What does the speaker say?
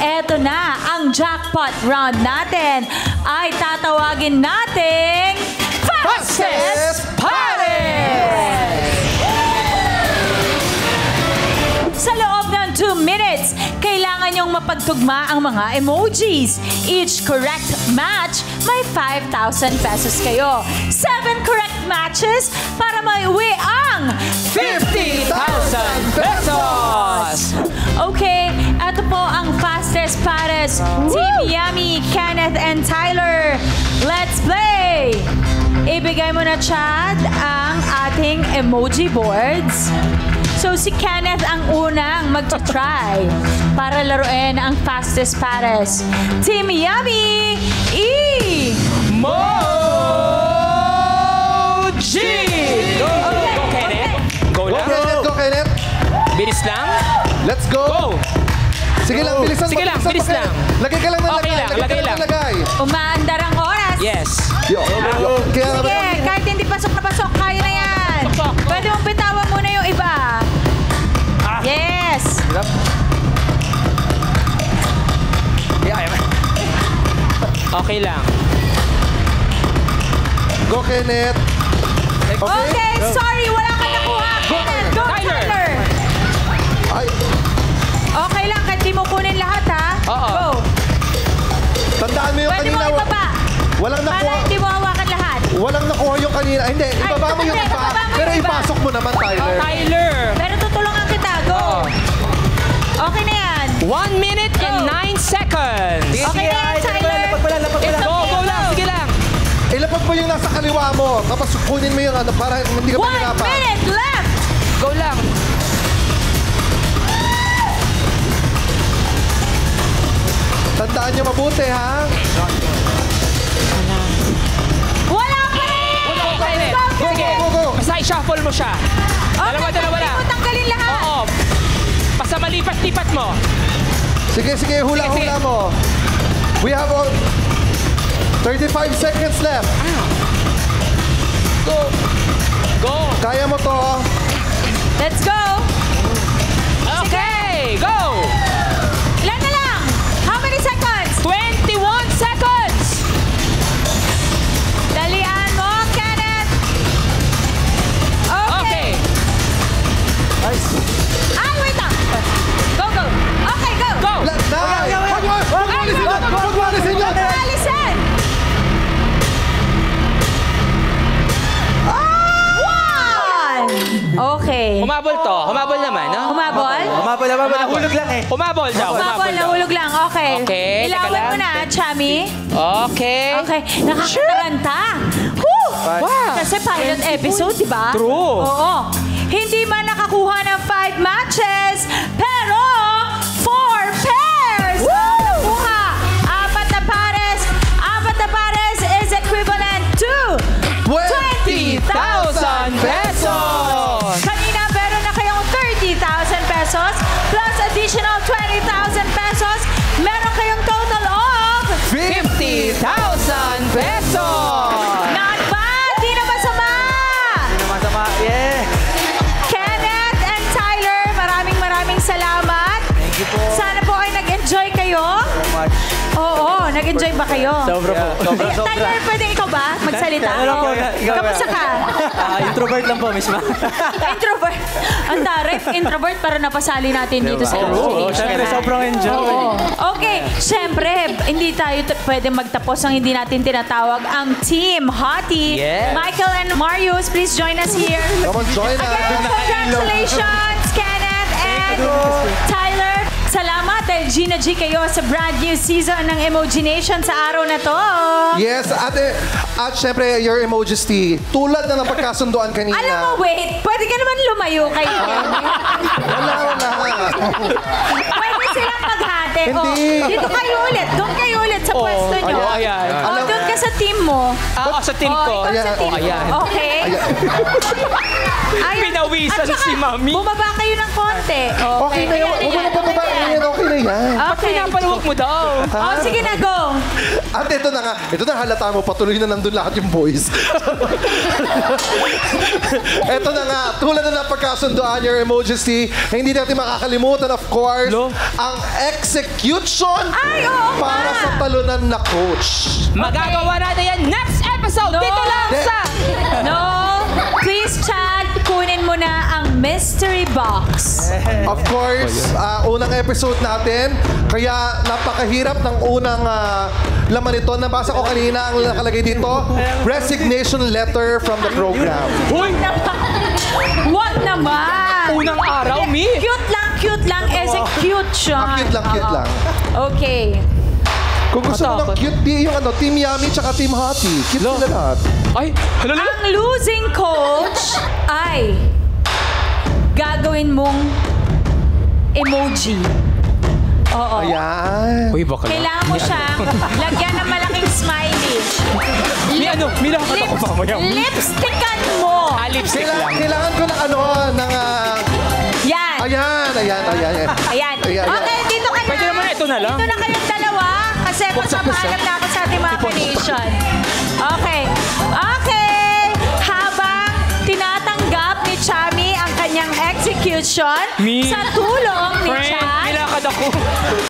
eto na ang jackpot round natin. Ay tatawagin nating Fastest Pares! Sa loob ng 2 minutes, kailangan niyong mapagtugma ang mga emojis. Each correct match, may 5,000 pesos kayo. 7 correct matches para maiuwi ang 50,000 pesos! Okay, ito po ang Fastest Pares. Team Yummy, Kenneth and Tyler. Let's play! Ibigay mo na, Chad, ang ating emoji boards. So, si Kenneth ang unang mag-try para laruin ang Fastest Pares. Team Yummy, Emoji! Go, Kenneth. Go lang. Go, Kenneth. Bilis lang. Let's go. Go. Sige lang, bilisan Sige lang, bilis lang. Lagay ka lang ng Okay lang, lagay lang. Umaandar ang oras. Yes. Sige, kahit hindi pasok na pasok, kaya na yan. Pwede mong bitawan muna yung iba. Yes. Okay lang. Go, Kenneth. Okay, sorry, wala ka nakuha. Kenneth, go, Tyler. Ay, Okay lang, kahit di mo kunin lahat, ha? Oo. Go. tandaan mo yung Pwede mo kanina. ibaba. Walang Para nakuha. hindi mo hawakan lahat. Walang nakuha yung kanina. Hindi, ibaba mo yung hindi, iba. ibaba mo Pero yung iba. ipasok mo naman, Tyler. Tyler. Pero tutulungan kita, go. Okay na yan. 1 minute and 9 seconds. Okay na yan, Tyler. Go lang. Sige lang. Ilapag mo yung nasa kaliwa mo. Tapos kunin mo yung ano para hindi ka 1 mahirapan. minute left. Go lang. Tandaan niyo mabuti, ha? Wala pa rin. Kenneth. Sige. Go. Basta i-shuffle mo siya. Dalawa lang. Hindi mo tanggalin lahat. Oo. Basta malipat-lipat mo. Sige, hula-hula mo. We have 35 seconds left. Go. Go. Kaya mo to. Let's go. Okay. Go. Ilan na lang? How many seconds? 21 seconds. Dalian mo, Kenneth. Okay. Nice. Ay, wait lang. Go. Okay, go. Go. Huwag mo alisin yun. Alisin. Okay. Humabol to. Humabol naman, no? Humabol? Nahulog lang eh. Humabol daw. Humabol, nahulog lang. Okay. Okay, teka Ilawan lang. mo na, Chami. Okay. Okay. Nakakataranta. Woo! Wow. Kasi pilot episode, di ba? True. Oo. Hindi man nakakuha ng 5 matches, pero 4 pairs! Nakuha. 4 na pares is equivalent to 20,000 pesos! Kanina, meron na kayong 30,000 pesos plus additional 20,000 pesos. Meron kayong total of 50,000 pesos! not bad! Di na masama! Masama. Yeah. Kenneth and Tyler, maraming salamat. Thank you po. Sana po ay nag-enjoy kayo. So much. Oo, nag-enjoy ba kayo? Sobra po. Sobra. Tyler, pwede ikaw ba magsalita? Ano po, ikaw ba? Kamusta ka? Introvert lang po, misma. Introvert. Ang tarik, introvert para napasali natin dito sa Oo, Imagination. syempre, sobrang enjoy. Oo. Okay, syempre, hindi tayo pwede magtapos ang hindi natin tinatawag ang Team Hottie. Yes. Michael and Marius, please join us here. Come on, join us. Again, congratulations, Kenneth and Tyler. Salamat dahil Gina G kayo sa brand new season ng Emoji Nation sa araw na to. Yes, at syempre, your emojis tea. Tulad na napagkasunduan kanina. Alam mo, wait, pwede ka naman lumayo kay Wala. Pwede silang maghati. Hindi. Dito kayo ulit. Doon kayo ulit sa pwesto nyo. ayan. Doon ka sa team mo. Sa team ko. Ikaw sa team mo. ayan. Okay? Ayan. Pinawisan At saka, si Mami. Bumaba kayo ng konti. Okay na yun. Huwag mo na pababa. Okay na yan. Okay. Pinapaluwag mo daw. Oh, sige na, go. At ito na nga. Ito na halata mo. Patuloy na nandun lahat yung boys. Ito na nga. Tulad na napagkasunduan your emojis tea. Hindi natin makakalimutan, of course, ang execution execution Ay, oo para nga. sa talunan na coach. Magagawa natin yan next episode. No. Dito lang sa... No! Please, Chad, kunin mo na ang mystery box. Of course, unang episode natin, kaya napakahirap ng unang laman ito. Nabasa ko kanina ang nakalagay dito, resignation letter from the program. Hoy! Wag naman! Unang araw, Mi. Cute lang. Execution. Cute lang. Okay. Kung gusto mo ng Matakot. cute, di yung Team Yummy tsaka Team Hottie. Cute sila lahat. Ay, hala. Ang losing coach ay gagawin mong emoji. Oo. Ayan. Uy, baka lang. Kailangan mo siyang lagyan ng malaking smiley. Mi, ano? Mi, lakad ako mamaya. Lipstickan mo. Lipstick lang. Kailangan ko ng ng... Yan. ayan. Ayan. Okay, dito ka na. Pwede naman ito na lang. Dito na kayong dalawa. Kasi magpapaalam na ako sa ating mga nation. Okay. Habang tinatanggap ni Chami ang kanyang execution Mi. sa tulong ni Friend, Chad. nilakad ako.